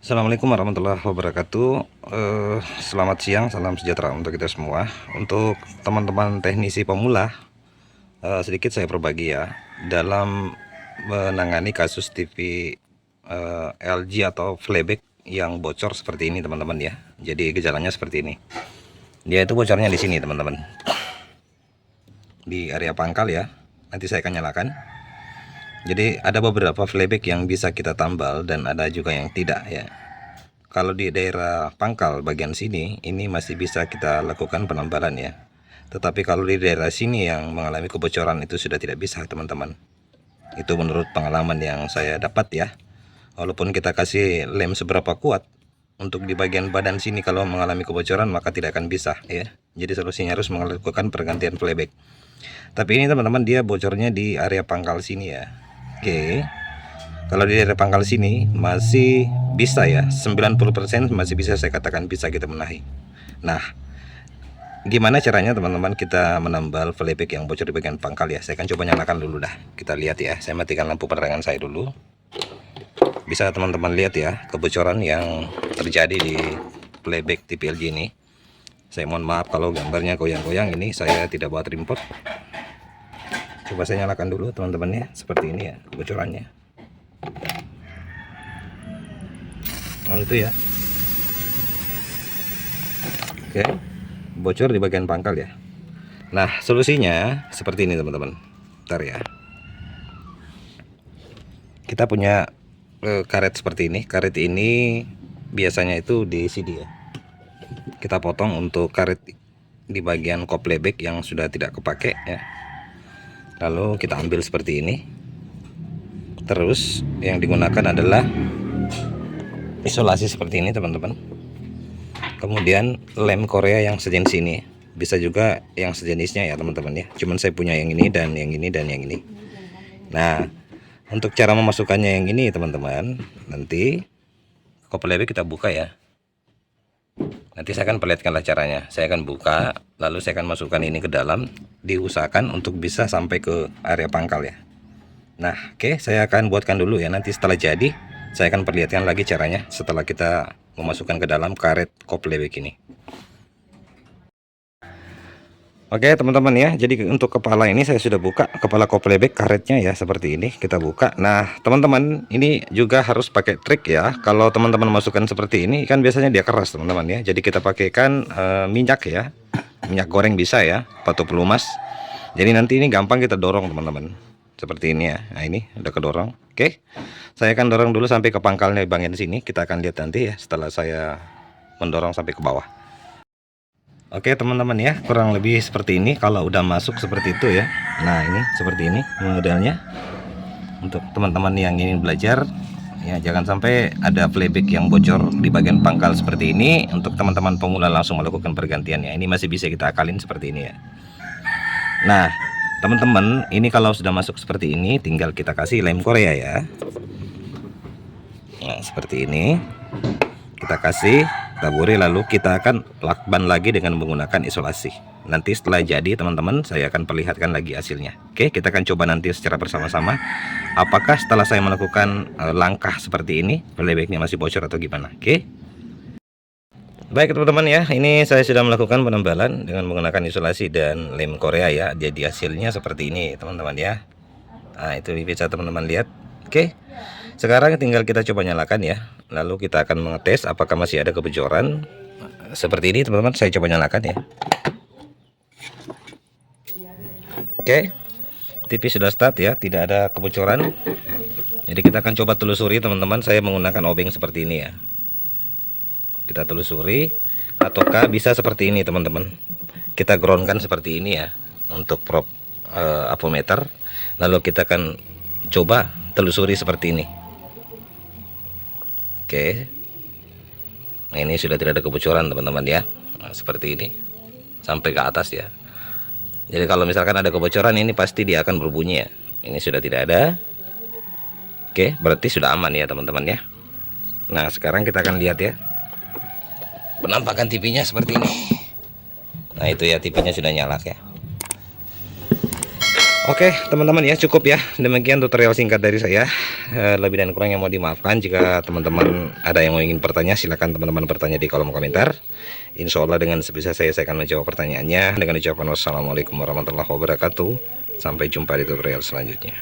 Assalamualaikum warahmatullahi wabarakatuh. Selamat siang, salam sejahtera untuk kita semua. Untuk teman-teman teknisi pemula, sedikit saya berbagi ya dalam menangani kasus TV LG atau playback yang bocor seperti ini, teman-teman ya. Jadi gejalanya seperti ini. Dia itu bocornya di sini, teman-teman. Di area pangkal ya. Nanti saya akan nyalakan. Jadi ada beberapa playback yang bisa kita tambal dan ada juga yang tidak ya. Kalau di daerah pangkal bagian sini ini masih bisa kita lakukan penambalan ya. Tetapi kalau di daerah sini yang mengalami kebocoran itu sudah tidak bisa, teman-teman. Itu menurut pengalaman yang saya dapat ya. Walaupun kita kasih lem seberapa kuat untuk di bagian badan sini, kalau mengalami kebocoran maka tidak akan bisa ya. Jadi solusinya harus melakukan pergantian playback. Tapi ini teman-teman, dia bocornya di area pangkal sini ya. Oke, kalau di daerah pangkal sini masih bisa ya, 90% masih bisa saya katakan bisa kita benahi. Nah, gimana caranya teman-teman kita menambal playback yang bocor di bagian pangkal ya? Saya akan coba nyalakan dulu dah. Kita lihat ya, saya matikan lampu penerangan saya dulu. Bisa teman-teman lihat ya kebocoran yang terjadi di playback TV LG ini. Saya mohon maaf kalau gambarnya goyang-goyang, ini saya tidak bawa tripod. Coba saya nyalakan dulu teman-teman ya, seperti ini ya bocorannya. Oh itu ya. Oke, bocor di bagian pangkal ya. Nah solusinya seperti ini teman-teman. Bentar ya. Kita punya karet seperti ini. Karet ini biasanya itu di sini ya. Kita potong untuk karet di bagian kop playback yang sudah tidak kepake ya. Lalu kita ambil seperti ini. Terus yang digunakan adalah isolasi seperti ini teman-teman. Kemudian lem Korea yang sejenis ini, bisa juga yang sejenisnya ya teman-teman ya. Cuman saya punya yang ini dan yang ini dan yang ini. Nah, untuk cara memasukkannya yang ini teman-teman, nanti kop playback kita buka ya. Nanti saya akan perlihatkanlah caranya. Saya akan buka, lalu saya akan masukkan ini ke dalam. Diusahakan untuk bisa sampai ke area pangkal ya. Nah, oke, saya akan buatkan dulu ya. Nanti setelah jadi, saya akan perlihatkan lagi caranya setelah kita memasukkan ke dalam karet kop playback ini. Oke teman-teman ya, jadi untuk kepala ini saya sudah buka, kepala kop playback karetnya ya seperti ini, kita buka. Nah teman-teman, ini juga harus pakai trik ya. Kalau teman-teman masukkan seperti ini kan biasanya dia keras teman-teman ya. Jadi kita pakaikan minyak ya, minyak goreng bisa ya, atau pelumas. Jadi nanti ini gampang kita dorong teman-teman, seperti ini ya. Nah ini udah kedorong. Oke, saya akan dorong dulu sampai ke pangkalnya bagian sini. Kita akan lihat nanti ya setelah saya mendorong sampai ke bawah. Oke teman-teman ya, kurang lebih seperti ini kalau udah masuk seperti itu ya. Nah ini seperti ini modelnya. Untuk teman-teman yang ingin belajar ya, jangan sampai ada playback yang bocor di bagian pangkal seperti ini. Untuk teman-teman pemula langsung melakukan pergantian ya. Ini masih bisa kita akalin seperti ini ya. Nah teman-teman, ini kalau sudah masuk seperti ini tinggal kita kasih lem Korea ya. Nah seperti ini kita kasih, taburi, lalu kita akan lakban lagi dengan menggunakan isolasi. Nanti setelah jadi teman-teman, saya akan perlihatkan lagi hasilnya. Oke, kita akan coba nanti secara bersama-sama apakah setelah saya melakukan langkah seperti ini playbacknya masih bocor atau gimana. Oke, baik teman-teman ya, ini saya sudah melakukan penambalan dengan menggunakan isolasi dan lem Korea ya. Jadi hasilnya seperti ini teman-teman ya. Nah itu bisa teman-teman lihat. Oke, sekarang tinggal kita coba nyalakan ya. Lalu kita akan mengetes apakah masih ada kebocoran. Seperti ini teman-teman, saya coba nyalakan ya. Oke, TV sudah start ya, tidak ada kebocoran. Jadi kita akan coba telusuri teman-teman. Saya menggunakan obeng seperti ini ya. Kita telusuri, ataukah bisa seperti ini teman-teman. Kita groundkan seperti ini ya untuk prop apometer. Lalu kita akan coba telusuri seperti ini. Oke, nah ini sudah tidak ada kebocoran teman-teman ya. Nah, seperti ini sampai ke atas ya. Jadi kalau misalkan ada kebocoran ini pasti dia akan berbunyi ya. Ini sudah tidak ada. Oke, berarti sudah aman ya teman-teman ya. Nah sekarang kita akan lihat ya penampakan TV-nya seperti ini. Nah itu ya, TV-nya sudah nyala ya. Oke teman-teman ya, cukup ya, demikian tutorial singkat dari saya. Lebih dan kurang yang mau dimaafkan. Jika teman-teman ada yang mau ingin bertanya, silakan teman-teman bertanya di kolom komentar. Insya Allah dengan sebisa saya akan menjawab pertanyaannya. Dengan ucapan wassalamualaikum warahmatullahi wabarakatuh. Sampai jumpa di tutorial selanjutnya.